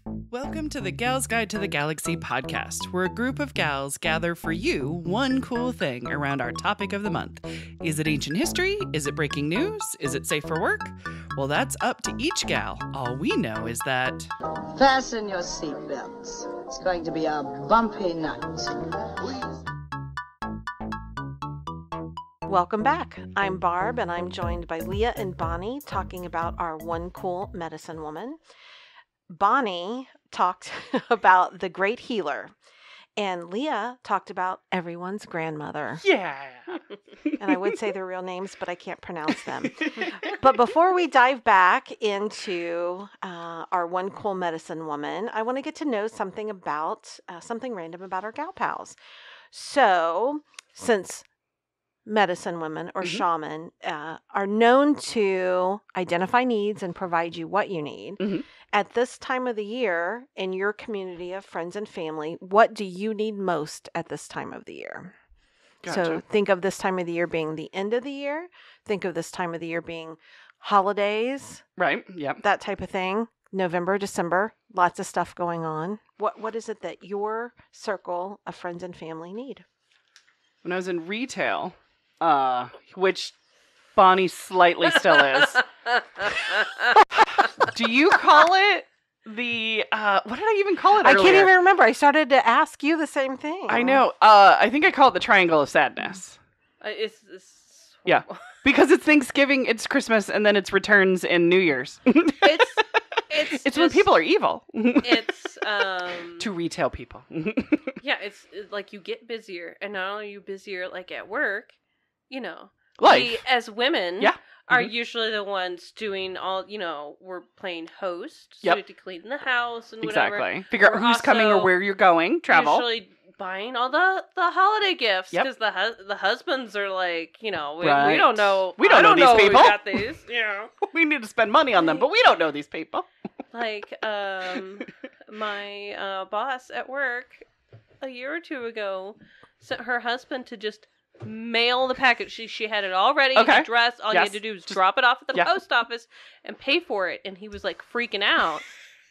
Welcome to the Gals Guide to the Galaxy podcast, where a group of gals gather for you one cool thing around our topic of the month. Is it ancient history? Is it breaking news? Is it safe for work? Well, that's up to each gal. All we know is that... Fasten your seatbelts. It's going to be a bumpy night. Welcome back. I'm Barb, and I'm joined by Leah and Bonnie talking about our one cool medicine woman. Bonnie talked about the great healer, and Leah talked about everyone's grandmother. Yeah! And I would say their real names, but I can't pronounce them. But before we dive back into our one cool medicine woman, I want to get to know something about, something random about our gal pals. So, since medicine women or shaman are known to identify needs and provide you what you need. At this time of the year, in your community of friends and family, what do you need most at this time of the year? Gotcha. So think of this time of the year being the end of the year. Think of this time of the year being holidays. Right, yep. That type of thing. November, December, lots of stuff going on. What is it that your circle of friends and family need? When I was in retail, which Bonnie slightly still is. Do you call it the, what did I even call it earlier? I can't even remember. I started to ask you the same thing. I know. I think I call it the Triangle of Sadness. It's Yeah. Because it's Thanksgiving, it's Christmas, and then it's returns and New Year's. It's when people are evil. It's To retail people. yeah, it's like you get busier, and not only are you busier like at work, you know, Life. we as women Yeah. are usually the ones doing all, you know, we're playing host, so Yep. we have to clean the house and whatever. Exactly. Figure out We're who's coming or also where you're going. Travel. Usually buying all the holiday gifts Yep. because the husbands are like, you know, we Right. don't know. We don't know these people. We got these, you know. We need to spend money on them, but we don't know these people. Like, my boss at work a year or two ago sent her husband to just mail the package. She had it all ready, Okay. addressed. All you Yes. had to do was drop it off at the Yeah. post office and pay for it. And he was like freaking out.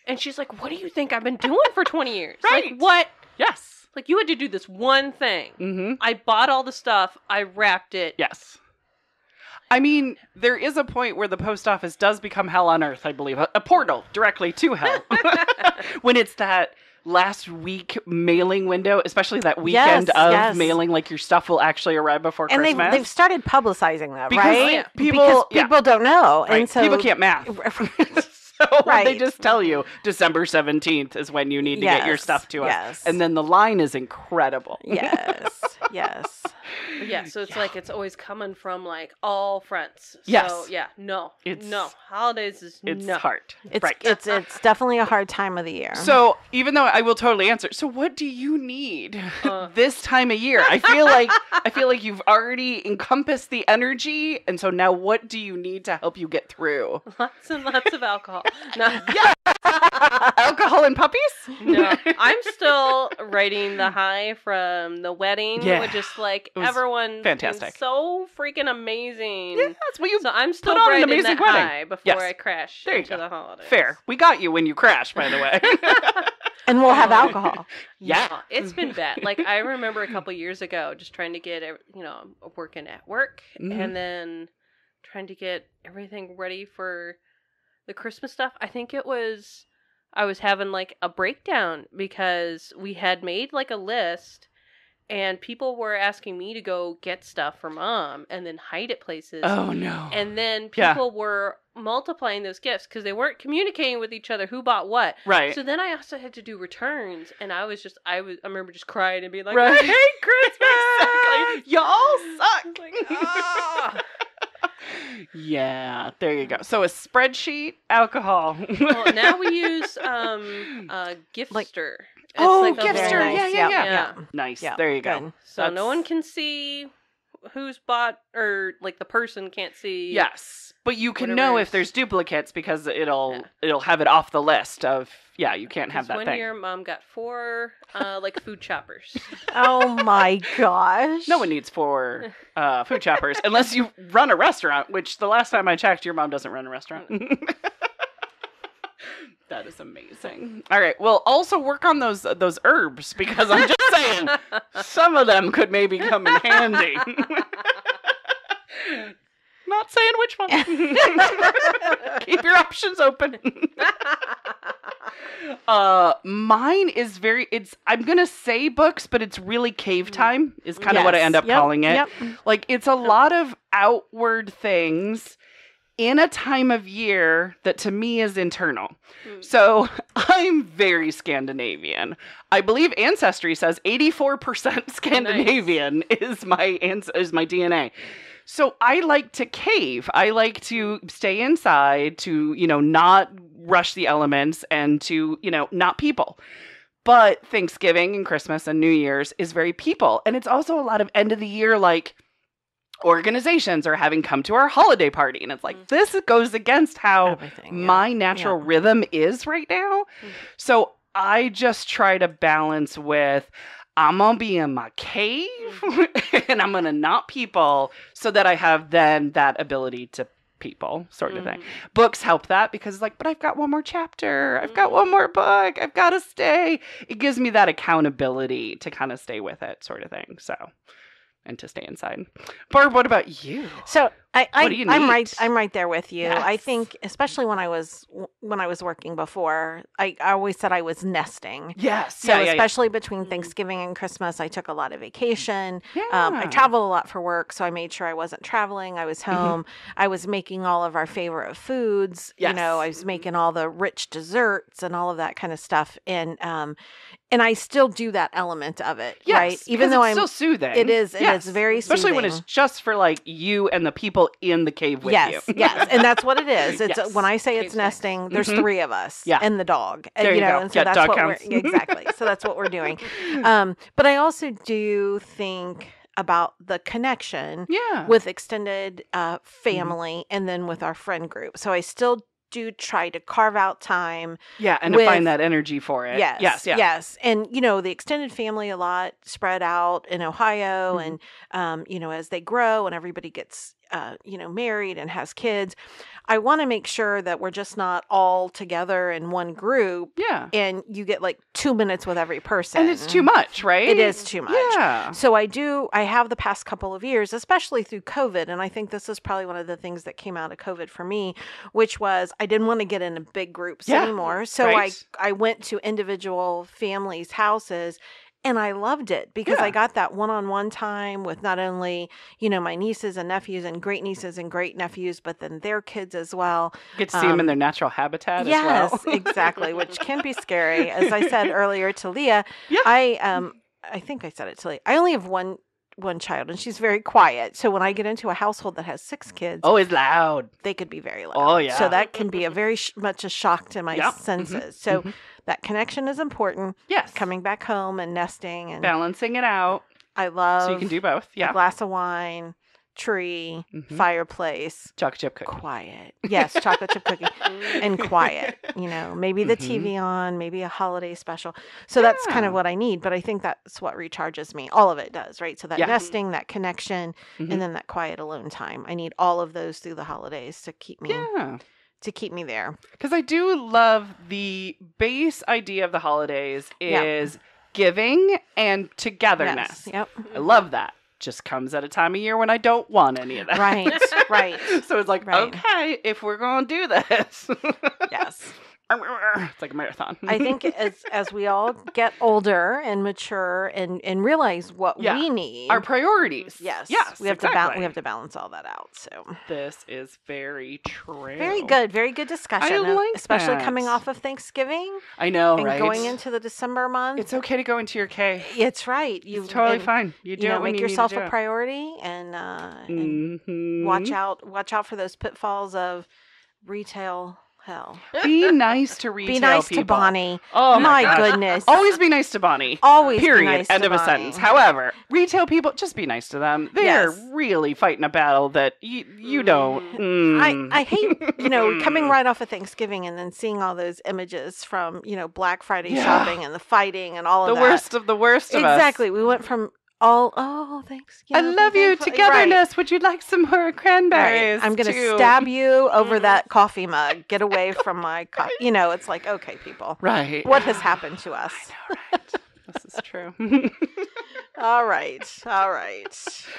And she's like, "What do you think I've been doing for 20 years? Right. Like, what? Yes. Like, you had to do this one thing. Mm-hmm. I bought all the stuff. I wrapped it. Yes. I mean, there is a point where the post office does become hell on earth, I believe. A portal directly to hell. When it's that last week mailing window, especially that weekend of mailing, like your stuff will actually arrive before And Christmas. they've started publicizing that, Because right? people- because people don't know. Right. And so People can't math. So Right. they just tell you December 17th is when you need to get your Yes, stuff to us. yes. And then the line is incredible. Yes. Yes. Yeah, so it's like it's always coming from like all fronts. So, Yes. yeah, no. It's- Holidays is It's no. hard. It's right. it's definitely a hard time of the year. So even though I will totally answer, so what do you need this time of year? I feel like you've already encompassed the energy, and so now what do you need to help you get through? Lots and lots of alcohol. No, Alcohol and puppies? no. I'm still riding the high from the wedding, Yeah. which is like It was everyone fantastic. so freaking amazing. Yes, well, you So I'm still put on an riding amazing that wedding. high before Yes. I crash There you into go. the holidays. Fair. We got you when you crashed, by the way. And we'll have alcohol. Yeah. No, it's been bad. Like, I remember a couple years ago just trying to get, working at work and then trying to get everything ready for the Christmas stuff. I think I was having like a breakdown because we had made like a list and people were asking me to go get stuff for mom and then hide at places. Oh, no. And then Yeah. people were multiplying those gifts because they weren't communicating with each other who bought what. Right. So then I also had to do returns, and I remember just crying and being like, Right. I hate Christmas. Exactly. Y'all suck. Like, ah. Yeah, there you go. So a spreadsheet, alcohol. Well, now we use Giftster. It's like a Giftster. Very little- nice. Yeah. Yeah. Nice. Yeah, There you go. good. So no one can see who's bought, or like the person can't see. Yes, but you can whatever know it if is. there's duplicates because it'll have it off the list of you can't have that One thing. year, mom got 4 like food choppers. Oh my gosh. No one needs 4 food choppers unless you run a restaurant, which the last time I checked, your mom doesn't run a restaurant. That is amazing. All right. Well, also work on those herbs, because I'm just saying some of them could maybe come in handy. Not saying which one. Keep your options open. Mine is I'm going to say books, but it's really cave time is kind of what I end up calling it. Yep. Like, it's a lot of outward things in a time of year that to me is internal. So I'm very Scandinavian. I believe Ancestry says 84% Scandinavian is my DNA. So I like to cave. I like to stay inside, to, not rush the elements, and to, not people. But Thanksgiving and Christmas and New Year's is very people. And it's also a lot of end of the year, like, organizations are having come to our holiday party. And it's like, this goes against how my natural rhythm is right now. So I just try to balance with, I'm going to be in my cave and I'm going to not people, so that I have then that ability to people sort of thing. Books help that, because it's like, but I've got one more chapter. I've got one more book. I've got to stay. It gives me that accountability to kind of stay with it sort of thing. So, and to stay inside. Barb, what about you? So what do you need? I'm right there with you. Yes. I think, especially when I was working before, I always said I was nesting. Yes. So especially between Thanksgiving and Christmas, I took a lot of vacation. Yeah. I traveled a lot for work, so I made sure I wasn't traveling. I was home. I was making all of our favorite foods. Yes. I was making all the rich desserts and all of that kind of stuff. And I still do that element of it, right? Even though it's still soothing. It is. It is very especially soothing. when it's just for like you and the people in the cave with you. Yes, and that's what it is. It's when I say Cave it's nesting, there's three of us, Yeah. and the dog. There you go. And so Yeah, that's dog what counts. we're exactly. So that's what we're doing. But I also do think about the connection with extended family, and then with our friend group. So I still do try to carve out time. Yeah, and to find that energy for it. Yes. And, the extended family a lot spread out in Ohio, and, as they grow and everybody gets, married and has kids, I want to make sure that we're just not all together in one group. Yeah. And you get like 2 minutes with every person. And it's too much, right? It is too much. Yeah. So I have the past couple of years, especially through COVID. And I think this is probably one of the things that came out of COVID for me, which was I didn't want to get into big groups anymore. So I went to individual families' houses. And I loved it because I got that one-on-one time with not only, my nieces and nephews and great nieces and great nephews, but then their kids as well. Get to see them in their natural habitat as well. Yes, exactly, which can be scary. As I said earlier to Leah, I think I said it to Leah. I only have one child, and she's very quiet. So when I get into a household that has 6 kids, it's loud. They could be very loud. Oh yeah. So that can be a very much a shock to my senses. So that connection is important. Yes. Coming back home and nesting and balancing it out. I love. So you can do both. Yeah. A glass of wine, tree, fireplace, chocolate chip cookie. Quiet. Yes, chocolate chip cookie, and quiet. Maybe the TV on, maybe a holiday special. So that's kind of what I need. But I think that's what recharges me. All of it does, right? So that nesting, that connection, and then that quiet alone time. I need all of those through the holidays to keep me. To keep me there. Because I do love the base idea of the holidays is giving and togetherness. Yes. Yep. I love that. Just comes at a time of year when I don't want any of that. Right. So it's like, okay, if we're going to do this. Yes. It's like a marathon. I think as we all get older and mature and realize what we need, our priorities. Yes. We have to balance all that out. So this is very true. Very good discussion. I like especially that. Coming off of Thanksgiving. I know, and right? Going into the December month. It's okay to go into your cave. It's right. It's totally fine. You do it when make you yourself need to do a it. priority and watch out for those pitfalls of retail hell. Be nice to retail Be nice people. to Bonnie. Oh my gosh. goodness. Always be nice to Bonnie. Always Period. be nice End to of a Bonnie. sentence. However, retail people, just be nice to them. They're Yes. really fighting a battle that you don't. I hate, coming right off of Thanksgiving and then seeing all those images from, Black Friday shopping and the fighting and all of the that. worst of the worst of us. Exactly. We went from Thanks. I love you. Togetherness. Would you like some more cranberries? Right. I'm going to too? stab you over that coffee mug. Get away from my coffee. It's like, okay, people. Right. What has happened to us? I know, right? This is true. All right.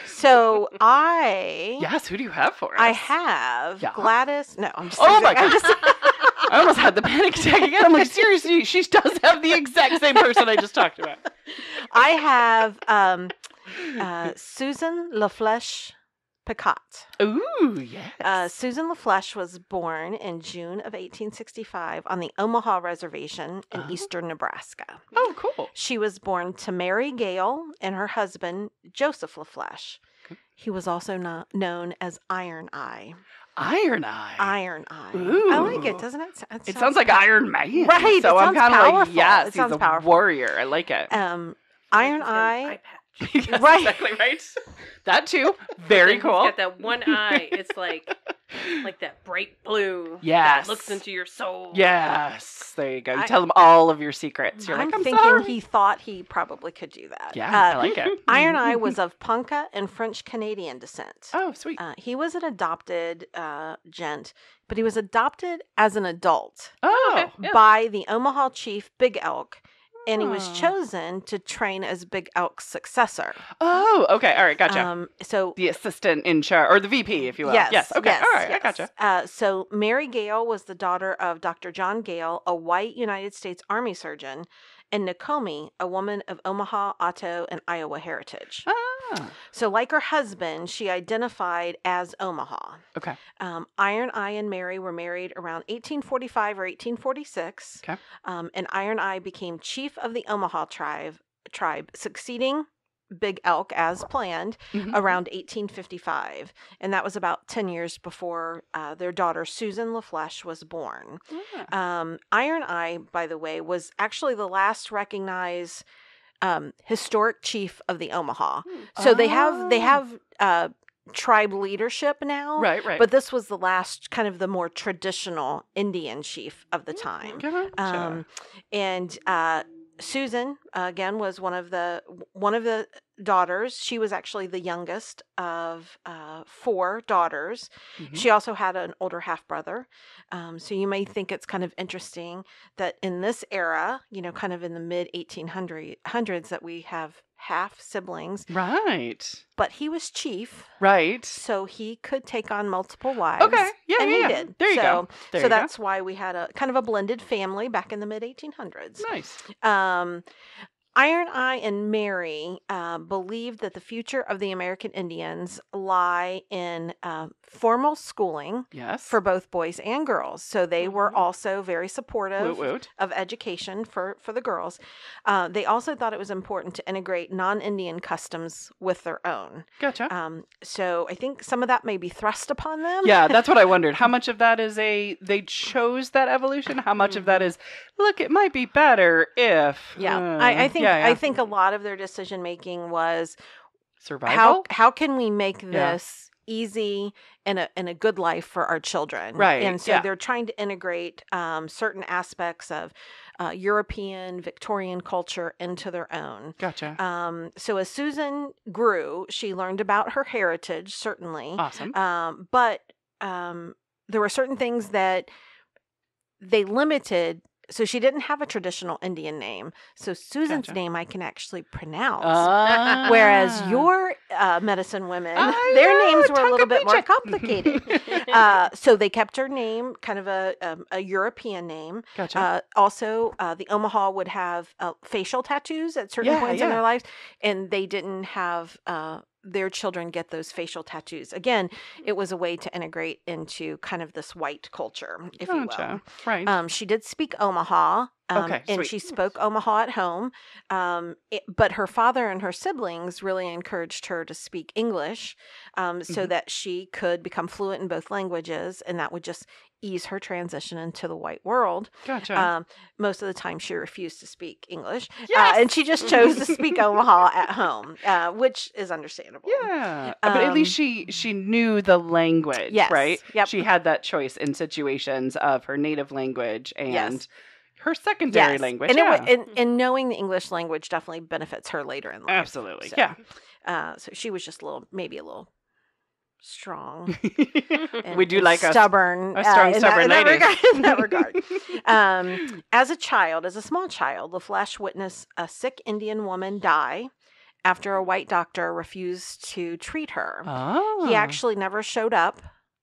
So Yes, who do you have for us? I have Gladys. No, I'm just Oh my God. I almost had the panic attack again. I'm like, seriously, she does have the exact same person I just talked about. I have Susan Flesche Picotte. Ooh, yes. Susan Flesche was born in June of 1865 on the Omaha Reservation in eastern Nebraska. Oh, cool. She was born to Mary Gale and her husband, Joseph Flesche. He was also known as Iron Eye. Iron Eye. Iron Eye. Ooh. I like it, doesn't it? It sounds like Iron Man. Right. So I'm kind of like, yes, it sounds he's a powerful. warrior. I like it. Iron He's got an Eye. eye patch. Yes, Right. exactly right. That too. Very And cool. He's got that one eye. It's like that bright blue. Yes. That looks into your soul. Yes. There you go. You tell him all of your secrets. You're I'm like, I'm thinking sorry. he thought he probably could do that. Yeah, I like it. Iron Eye was of Ponca and French-Canadian descent. Oh, sweet. He was an adopted gent, but he was adopted as an adult Oh. Okay. Yeah. by the Omaha chief Big Elk, and he was chosen to train as Big Elk's successor. Oh, okay. All right. Gotcha. So The assistant in charge, or the VP, if you will. Yes. Okay. Yes, All right. yes. I gotcha. So Mary Gale was the daughter of Dr. John Gale, a white United States Army surgeon, and Nakomi, a woman of Omaha, Otto, and Iowa heritage. Ah. So like her husband, she identified as Omaha. Okay. Iron Eye and Mary were married around 1845 or 1846. Okay. And Iron Eye became chief of the Omaha tribe, succeeding Big Elk as planned around 1855. And that was about 10 years before their daughter Susan Flesche was born. Yeah. Iron Eye, by the way, was actually the last recognized historic chief of the Omaha. So they have tribe leadership now. Right. But this was the last kind of the more traditional Indian chief of the time. Gotcha. And Susan again was one of the daughters. She was actually the youngest of 4 daughters. She also had an older half brother. So you may think it's kind of interesting that in this era, kind of in the mid 1800s, that we have half siblings. Right. But he was chief. Right. So he could take on multiple wives. Okay. Yeah. And yeah. he did. There you go. So that's why we had a kind of a blended family back in the mid 1800s. Nice. Iron Eye and Mary believed that the future of the American Indians lie in formal schooling Yes. for both boys and girls. So they were also very supportive Woot woot. of education for the girls. They also thought it was important to integrate non-Indian customs with their own. Gotcha. So I think some of that may be thrust upon them. Yeah, that's what I wondered. How much of that is they chose that evolution? How much of that is, look, it might be better if. Yeah, I think a lot of their decision making was survival. how can we make this easy and a good life for our children, Right, And so yeah. they're trying to integrate certain aspects of European Victorian culture into their own. Gotcha. So as Susan grew, she learned about her heritage, certainly. Awesome. But there were certain things that they limited. So she didn't have a traditional Indian name. So Susan's Gotcha. name I can actually pronounce. Ah. Whereas your medicine women, I their know, names were a little bit more Tonka complicated. So they kept her name, kind of a European name. Gotcha. Also, the Omaha would have facial tattoos at certain points in yeah. their lives, and they didn't have their children get those facial tattoos. Again, it was a way to integrate into kind of this white culture, if you will. Gotcha. Right. She did speak Omaha, Okay, and sweet. she spoke Omaha at home. But her father and her siblings really encouraged her to speak English so that she could become fluent in both languages, and that would just ease her transition into the white world. Gotcha. Most of the time, she refused to speak English, Yes! and she just chose to speak Omaha at home, which is understandable. Yeah, but at least she knew the language, Yes, right? yep. She had that choice in situations of her native language and Yes. her secondary Yes. language. And knowing the English language definitely benefits her later in life. Absolutely. So, Yeah. So she was just maybe a little strong. We do like stubborn, a strong, stubborn lady. In that regard. As a small child, LaFlesche witnessed a sick Indian woman die after a white doctor refused to treat her. Oh. He actually never showed up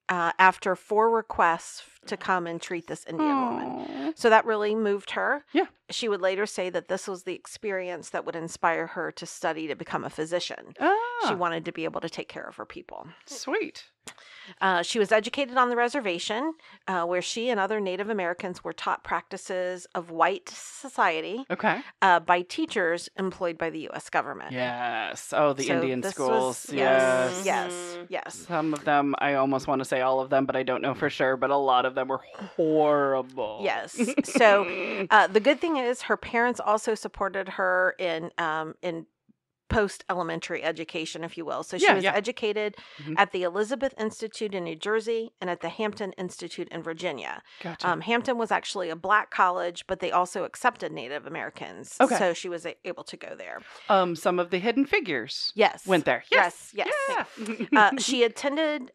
after 4 requests to come and treat this Indian woman. So that really moved her. Yeah. She would later say that this was the experience that would inspire her to study to become a physician. She wanted to be able to take care of her people. Sweet. She was educated on the reservation, where she and other Native Americans were taught practices of white society by teachers employed by the U.S. government. Yes. Oh, the Indian schools. Yes. Some of them, I almost want to say all of them, but I don't know for sure. But a lot of them were horrible. Yes. So the good thing is her parents also supported her in post-elementary education, if you will. So she was educated at the Elizabeth Institute in New Jersey and at the Hampton Institute in Virginia. Gotcha. Hampton was actually a black college, but they also accepted Native Americans. Okay. So she was able to go there. Some of the Hidden Figures went there. Yes. She attended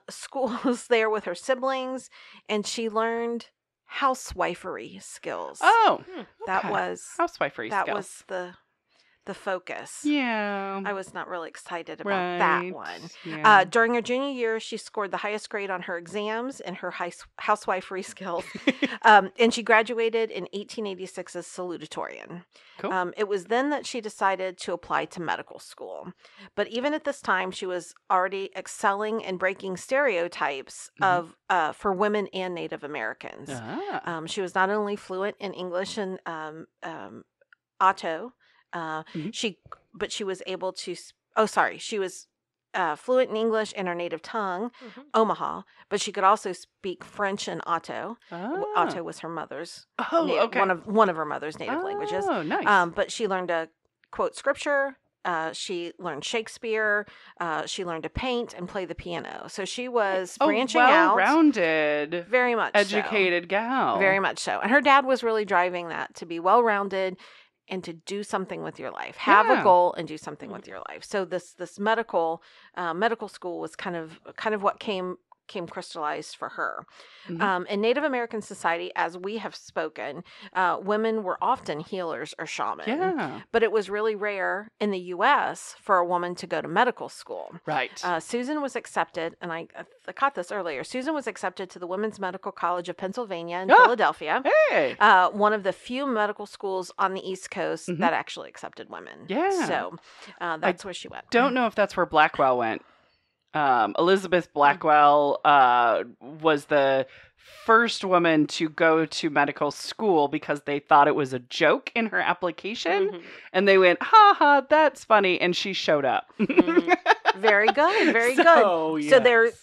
schools there with her siblings, and she learned housewifery skills. Oh, that was housewifery skills. That was the focus. Yeah. I was not really excited about that one. Yeah. During her junior year, she scored the highest grade on her exams and her housewifery skills. And she graduated in 1886 as salutatorian. Cool. It was then that she decided to apply to medical school. But even at this time, she was already excelling and breaking stereotypes of for women and Native Americans. She was not only fluent in English and Otto, she was able to, she was fluent in English and her native tongue, Omaha, but she could also speak French and Otto. Otto was her mother's, one of her mother's native languages. Oh, nice. But she learned to quote scripture. She learned Shakespeare. She learned to paint and play the piano. So she was branching out. Well-rounded. Very much educated gal. Very much so. And her dad was really driving that, to be well-rounded and to do something with your life. Have a goal and do something with your life. So this medical school was kind of what came crystallized for her. In Native American society, as we have spoken, women were often healers or shamans. Yeah. But it was really rare in the U.S. for a woman to go to medical school. Right. Susan was accepted, and I caught this earlier. Susan was accepted to the Women's Medical College of Pennsylvania in Philadelphia. Hey. One of the few medical schools on the East Coast that actually accepted women. Yeah. So that's where she went. Don't know if that's where Blackwell went. Elizabeth Blackwell was the first woman to go to medical school because they thought it was a joke in her application. And they went, ha ha, that's funny. And she showed up. Very good. Very good. Yes.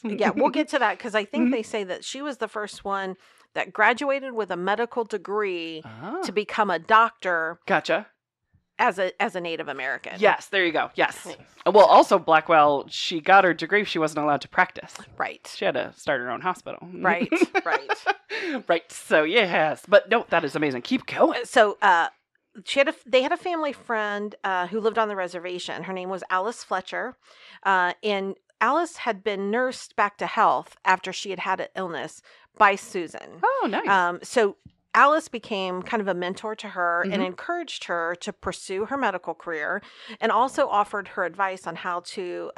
So we'll get to that because I think they say that she was the first one that graduated with a medical degree to become a doctor. Gotcha. As a Native American. Yes, there you go. Yes. Well, also Blackwell, she got her degree. She wasn't allowed to practice. Right. She had to start her own hospital. Right. Right. So yes, but no, that is amazing. Keep going. So they had a family friend who lived on the reservation. Her name was Alice Fletcher, and Alice had been nursed back to health after she had an illness by Susan. Oh, nice. So Alice became kind of a mentor to her and encouraged her to pursue her medical career, and also offered her advice on how to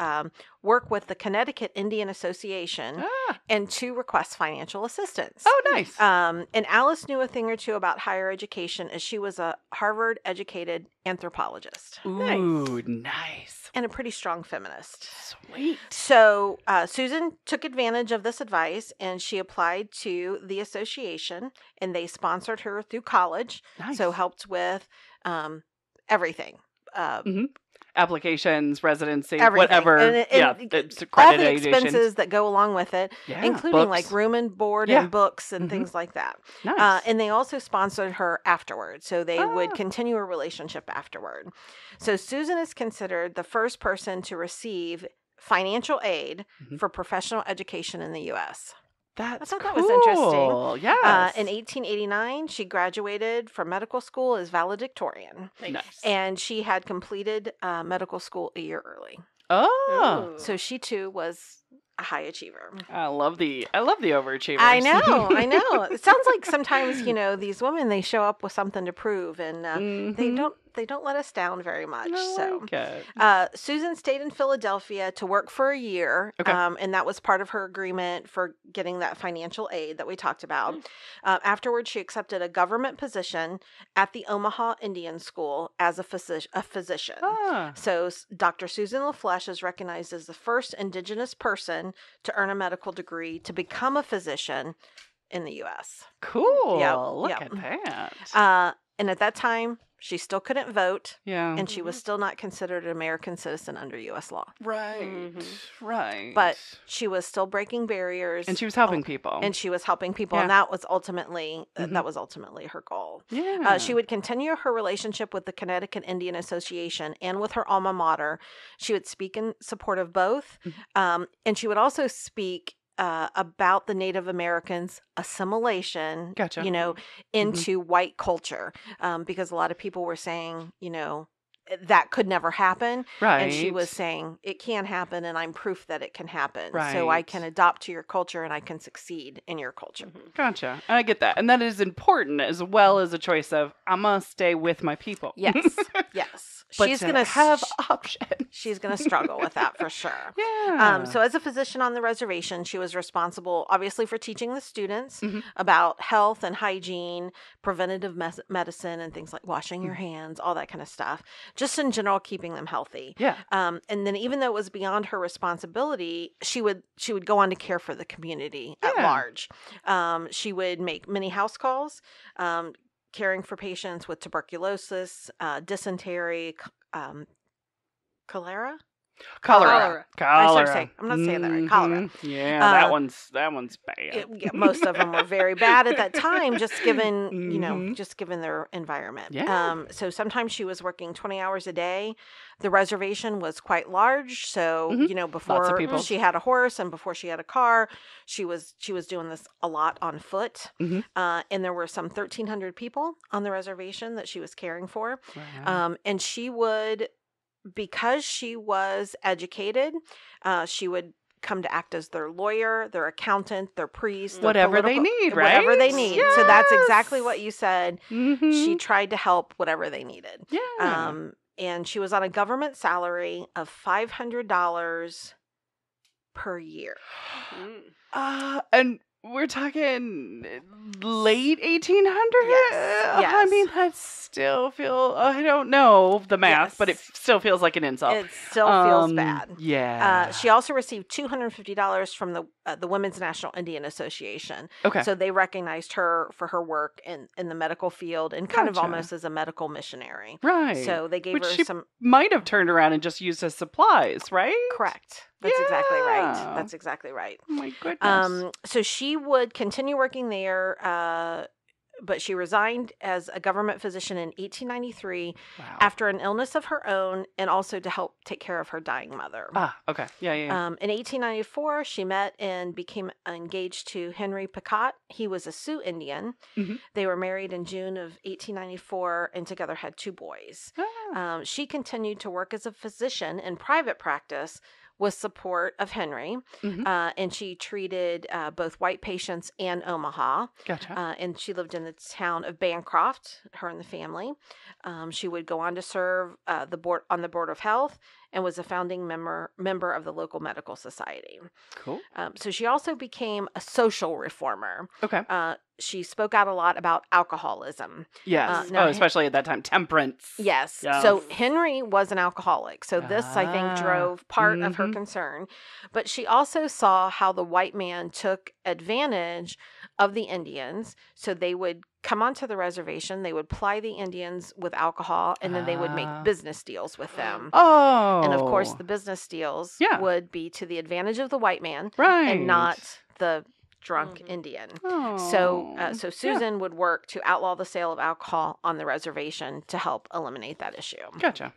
work with the Connecticut Indian Association and to request financial assistance. Oh, nice. And Alice knew a thing or two about higher education, as she was a Harvard-educated anthropologist. Ooh, nice. And a pretty strong feminist. Sweet. So Susan took advantage of this advice, and she applied to the association, and they sponsored her through college. Nice. So helped with everything. Applications, residency, everything. whatever. It's all the expenses that go along with it, including books. like room and board and books and things like that. Nice. And they also sponsored her afterward, so they would continue a relationship afterward. So Susan is considered the first person to receive financial aid for professional education in the U.S. That's I thought cool. that was interesting. Yes. In 1889, she graduated from medical school as valedictorian. Nice. And she had completed medical school a year early. Oh. Ooh. So she too was a high achiever. I love the overachievers. I know. It sounds like sometimes, these women, they show up with something to prove, and they don't let us down very much. Susan stayed in Philadelphia to work for a year, Okay. and that was part of her agreement for getting that financial aid that we talked about. Afterwards, she accepted a government position at the Omaha Indian School as a physician. Ah. So Dr. Susan LaFlesche is recognized as the first Indigenous person to earn a medical degree to become a physician in the U.S. Cool. Yep. Look Yep. at that. And at that time, she still couldn't vote, Yeah. and she was still not considered an American citizen under U.S. law. Right. Right. But she was still breaking barriers, and she was helping people. and she was helping people, Yeah. and that was ultimately her goal. Yeah. She would continue her relationship with the Connecticut Indian Association and with her alma mater. She would speak in support of both, and she would also speak about the Native Americans' assimilation, Gotcha. into white culture, because a lot of people were saying, that could never happen. Right. And she was saying, it can happen, and I'm proof that it can happen. Right. So I can adopt to your culture, and I can succeed in your culture. Gotcha. I get that. And that is important as well as a choice of, I'm going to stay with my people. Yes. Yes. But She's to going to have options. She's going to struggle with that for sure. Yeah. So as a physician on the reservation, she was responsible, obviously, for teaching the students about health and hygiene, preventative medicine, and things like washing your hands, all that kind of stuff. Just in general, keeping them healthy. Yeah. And then even though it was beyond her responsibility, she would go on to care for the community at large. She would make many house calls, caring for patients with tuberculosis, dysentery, cholera. Cholera. I'm not saying that right. Cholera. Yeah, that one's bad. Most of them were very bad at that time, just given just given their environment. Yeah. So sometimes she was working 20 hours a day. The reservation was quite large, so before she had a horse and before she had a car, she was doing this a lot on foot. And there were some 1,300 people on the reservation that she was caring for. Wow. And she would, because she was educated, she would come to act as their lawyer, their accountant, their priest, whatever they need, right? Whatever they need. Yes. So that's exactly what you said. She tried to help whatever they needed. Yeah. And she was on a government salary of $500 per year. And we're talking late 1800s? Yes. I mean, that still I don't know the math, but it still feels like an insult. It still feels bad. Yeah. She also received $250 from the Women's National Indian Association. Okay. So they recognized her for her work in the medical field and kind of Gotcha. almost as a medical missionary. Right. So they gave Which her she some... might have turned around and just used as supplies, right? Correct. That's exactly right. Yeah. That's exactly right. Oh my goodness. So she would continue working there, but she resigned as a government physician in 1893 after an illness of her own and also to help take care of her dying mother. Okay. Yeah. In 1894, she met and became engaged to Henry Picotte. He was a Sioux Indian. They were married in June of 1894 and together had 2 boys. She continued to work as a physician in private practice with support of Henry, and she treated both white patients and Omaha. Gotcha. And she lived in the town of Bancroft, her and the family. She would go on to serve on the Board of Health and was a founding member of the local medical society. Cool. So she also became a social reformer. Okay. She spoke out a lot about alcoholism. Yes. Especially at that time, temperance. Yes. Yes. So Henry was an alcoholic. So this, I think, drove part of her concern. But she also saw how the white man took advantage of the Indians. So they would come onto the reservation, they would ply the Indians with alcohol, and then they would make business deals with them. And of course, the business deals would be to the advantage of the white man and not the drunk Indian. So Susan would work to outlaw the sale of alcohol on the reservation to help eliminate that issue. Gotcha.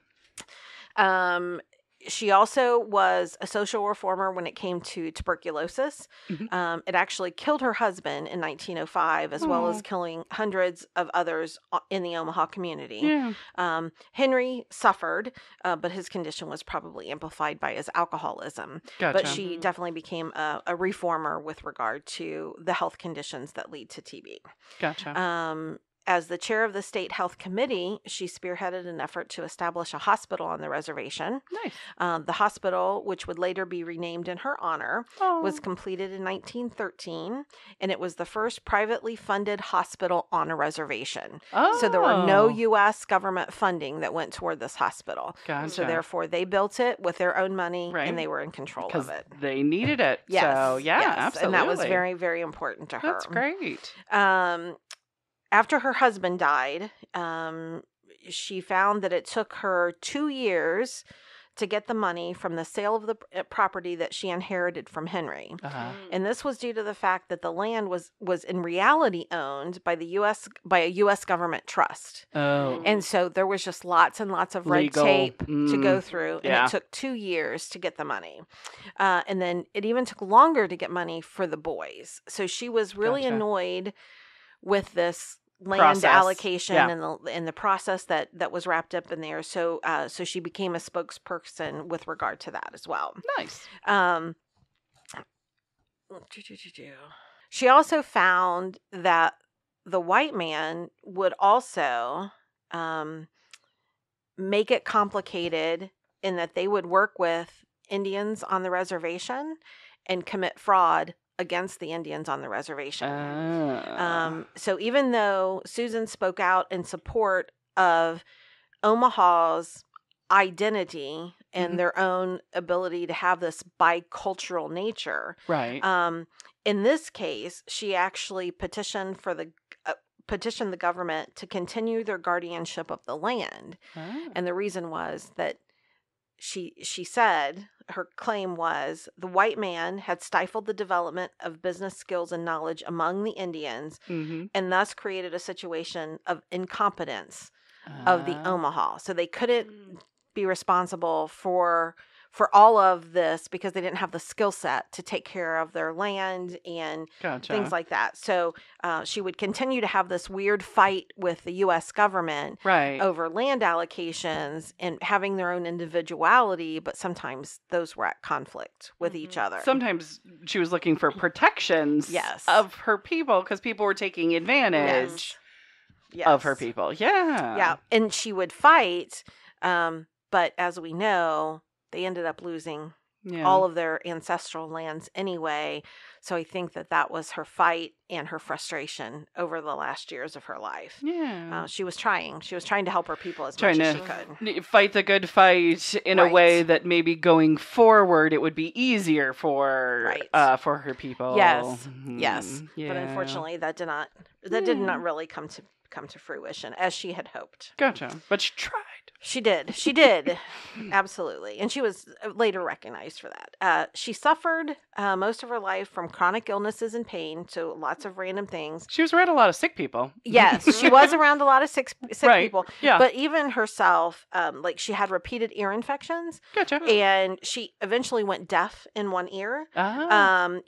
She also was a social reformer when it came to tuberculosis. It actually killed her husband in 1905, as well as killing hundreds of others in the Omaha community. Yeah. Henry suffered, but his condition was probably amplified by his alcoholism. Gotcha. But she definitely became a reformer with regard to the health conditions that lead to TB. Gotcha. As the chair of the state health committee, she spearheaded an effort to establish a hospital on the reservation. Nice. The hospital, which would later be renamed in her honor, was completed in 1913, and it was the first privately funded hospital on a reservation. So there were no U.S. government funding that went toward this hospital. Gotcha. So therefore, they built it with their own money, and they were in control of it. They needed it. Yes. So, yeah, absolutely. And that was very, very important to her. That's great. After her husband died, she found that it took her 2 years to get the money from the sale of the property that she inherited from Henry. And this was due to the fact that the land was in reality owned by a U.S. government trust. And so there was just lots and lots of red tape to go through, and it took 2 years to get the money. And then it even took longer to get money for the boys. So she was really annoyed with this land allocation and the process that was wrapped up in there. So she became a spokesperson with regard to that as well. Nice. She also found that the white man would also make it complicated in that they would work with Indians on the reservation and commit fraud against the Indians on the reservation. So even though Susan spoke out in support of Omaha's identity and their own ability to have this bicultural nature, right? In this case, she actually petitioned the government to continue their guardianship of the land. And the reason was that she said, her claim was, the white man had stifled the development of business skills and knowledge among the Indians, and thus created a situation of incompetence of the Omaha. So they couldn't be responsible for all of this because they didn't have the skill set to take care of their land and things like that. So she would continue to have this weird fight with the U.S. government over land allocations and having their own individuality, but sometimes those were at conflict with each other. Sometimes she was looking for protections of her people because people were taking advantage of her people. Yeah. And she would fight, but as we know, they ended up losing all of their ancestral lands anyway. So I think that was her fight and her frustration over the last years of her life. She was trying to help her people as much as she could. Fight the good fight in a way that maybe going forward it would be easier for her people. Yes. But unfortunately that did not really come to fruition as she had hoped. Gotcha. But she tried. She did. Absolutely. And she was later recognized for that. She suffered most of her life from chronic illnesses and pain, so lots of random things. She was around a lot of sick people. Yes, she was around a lot of sick people. Yeah. But even herself, she had repeated ear infections. Gotcha. And she eventually went deaf in one ear. And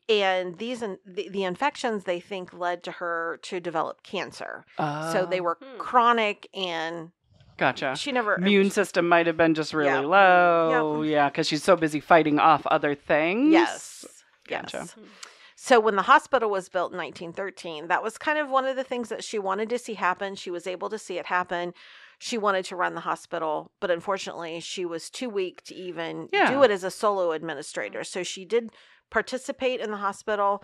the infections, they think, led to her to develop cancer. So they were chronic and... Gotcha. She never... Immune system might have been just really low. Yeah, because she's so busy fighting off other things. Yes. Gotcha. Yes. So when the hospital was built in 1913, that was kind of one of the things that she wanted to see happen. She was able to see it happen. She wanted to run the hospital, but unfortunately, she was too weak to even do it as a solo administrator. So she did participate in the hospital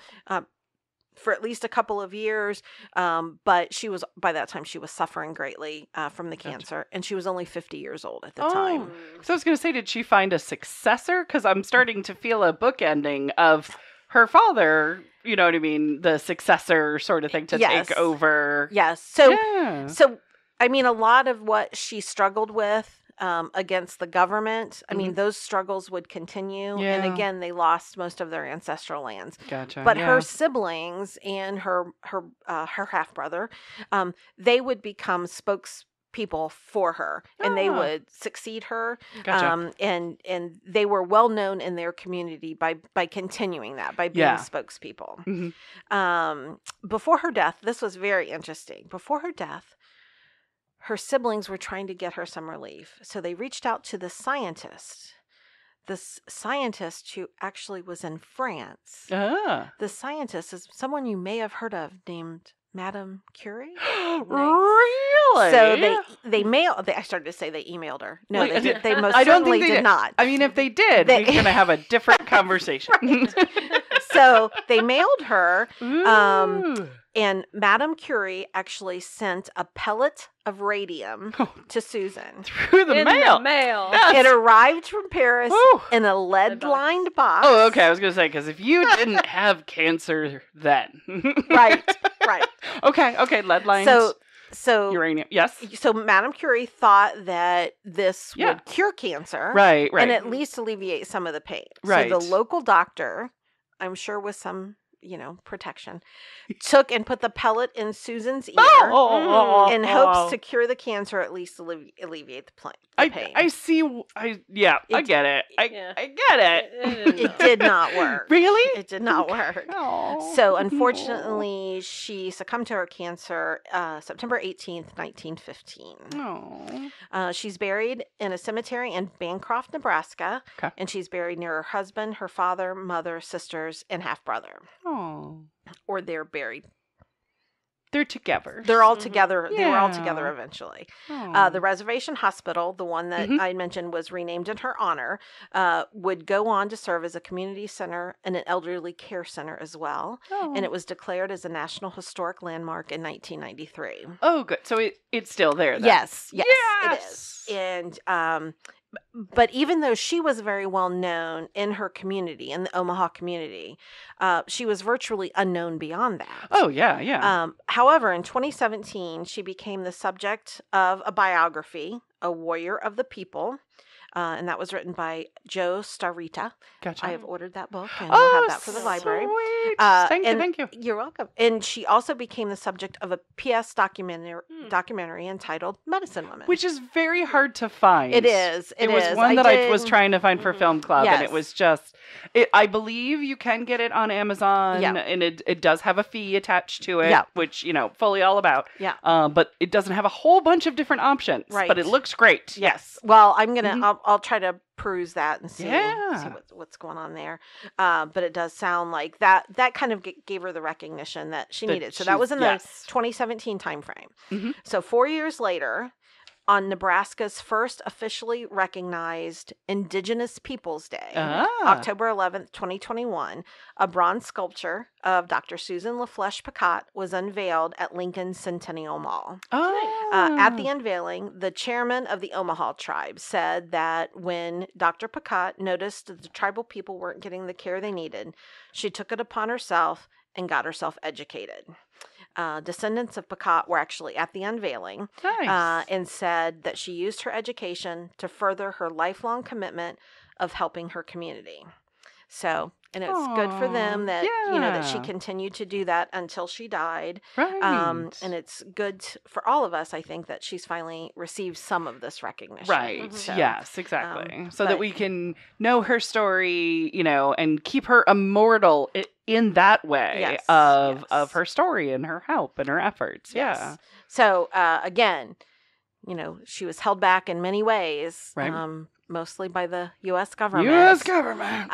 for at least a couple of years, but by that time she was suffering greatly from the cancer, and she was only 50 years old at the time. So I was going to say, did she find a successor? Because I'm starting to feel a bookending of her father, you know what I mean, the successor sort of thing to take over. Yes. So I mean, a lot of what she struggled with against the government, I mean, those struggles would continue. And again, they lost most of their ancestral lands. Gotcha. But her siblings and her half brother, they would become people for her, and they Ah. would succeed her. Gotcha. And they were well known in their community by continuing that, by being Yeah. spokespeople. Mhm. Before her death, this was very interesting. Before her death, her siblings were trying to get her some relief. So they reached out to this scientist who actually was in France. Ah. The scientist is someone you may have heard of named Madame Curie. Really? So they mailed. I started to say they emailed her. No, Wait, they most I don't certainly think they did not. I mean, if they did, They- we're going to have a different conversation. So they mailed her, Ooh. and Madame Curie actually sent a pellet of radium Oh. to Susan. Through the In mail. the mail. It arrived from Paris Whew. in a lead-lined box. Oh, okay. I was going to say, because if you didn't have cancer then. Right. Okay. Lead lines. So Uranium. Yes. So Madame Curie thought that this Yeah. would cure cancer, Right. and at least alleviate some of the pain. Right. So the local doctor, I'm sure with some, protection, took and put the pellet in Susan's ear in hopes to cure the cancer, at least alleviate the pain. I see. I get it. I get it. It did not work. Really? It did not work. Oh. So unfortunately, she succumbed to her cancer September 18th, 1915. Oh. She's buried in a cemetery in Bancroft, Nebraska, Okay. and she's buried near her husband, her father, mother, sisters, and half-brother. Oh. Or they're buried. They're together. They're all together. They were all Yeah. together eventually. Oh. The Reservation Hospital, the one that I mentioned was renamed in her honor, would go on to serve as a community center and an elderly care center as well. Oh. And it was declared as a National Historic Landmark in 1993. Oh, good. So it's still there then. Yes, it Yes. is. And but even though she was very well known in her community, in the Omaha community, she was virtually unknown beyond that. Oh, yeah. However, in 2017, she became the subject of a biography, A Warrior of the People, and that was written by Joe Starita. Gotcha. I have ordered that book, and we'll have that for the library. Sweet. Thank you. You're welcome. And she also became the subject of a PS documentary entitled Medicine Woman. Which is very hard to find. It is. It was one that I was trying to find for Film Club, and it Yes. was just. I believe you can get it on Amazon, Yeah. and it does have a fee attached to it, Yeah. which fully all about. Yeah. But it doesn't have a whole bunch of different options. Right. But it looks great. Yes. Well, I'm gonna. I'll try to peruse that and see Yeah. what's going on there. But it does sound like that kind of gave her the recognition that she That needed. So that was in the yes. 2017 timeframe. Mhm. So 4 years later, on Nebraska's first officially recognized Indigenous Peoples Day, October 11th, 2021, a bronze sculpture of Dr. Susan Flesche Picotte was unveiled at Lincoln's Centennial Mall. Oh. At the unveiling, the chairman of the Omaha tribe said that when Dr. Picotte noticed that the tribal people weren't getting the care they needed, she took it upon herself and got herself educated. Descendants of Picotte were actually at the unveiling Nice. and said that she used her education to further her lifelong commitment of helping her community. So, and it's good for them that, that she yeah. continued to do that until she died. Right. And it's good for all of us, I think, that she's finally received some of this recognition. Right. So, Yes, exactly. So that but- we can know her story, and keep her immortal in that way Yes, of yes. her story and her help and her efforts. Yes. Yeah. So, again, she was held back in many ways, Right. mostly by the U.S. government. U.S. government.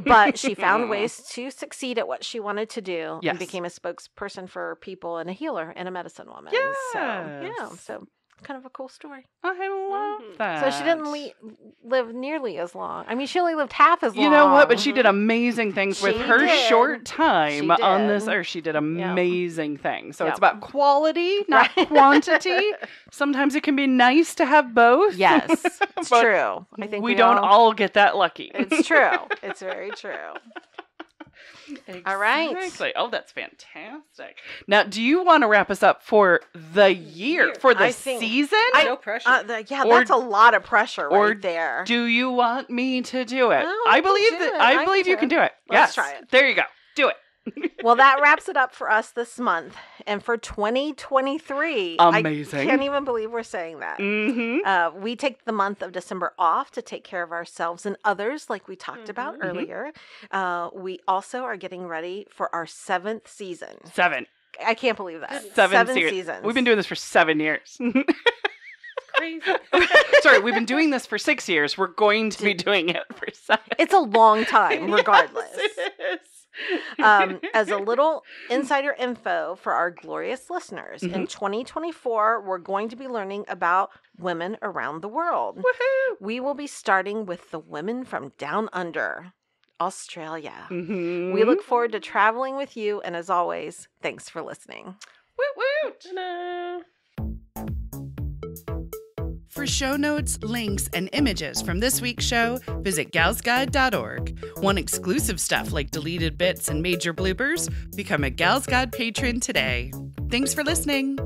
But she found ways to succeed at what she wanted to do Yes. and became a spokesperson for people and a healer and a medicine woman. Yes. So kind of a cool story. I love that. So she didn't live nearly as long. I mean, she only lived half as long. You know what? But she did amazing things with She her did. short time She on did. this earth. She did amazing things. So Yep. it's about quality, not quantity. Sometimes it can be nice to have both. Yes, it's But true. I think we don't all get that lucky. It's true. It's very true. All right. Exactly. Oh, that's fantastic. Now, do you want to wrap us up for the year, for the I think- season? No pressure. Or that's a lot of pressure or right there. Do you want me to do it? No, I I can believe do that. it. I I believe can you do can it. do it. Let's Yes. try it. There you go. Do it. Well, that wraps it up for us this month. And for 2023, Amazing. I can't even believe we're saying that. Mm-hmm. We take the month of December off to take care of ourselves and others, like we talked about earlier. We also are getting ready for our 7th season. 7. I can't believe that. 7 seasons. We've been doing this for 7 years. Crazy. Sorry, we've been doing this for 6 years. We're going to be doing it for 7. It's a long time, regardless. Yes, it is. As a little insider info for our glorious listeners, in 2024, we're going to be learning about women around the world. Woohoo! We will be starting with the women from down under, Australia. Mm-hmm. We look forward to traveling with you, and as always, thanks for listening. Woot woot! Ta-da. For show notes, links, and images from this week's show, visit galsguide.org. Want exclusive stuff like deleted bits and major bloopers? Become a Gals Guide patron today. Thanks for listening.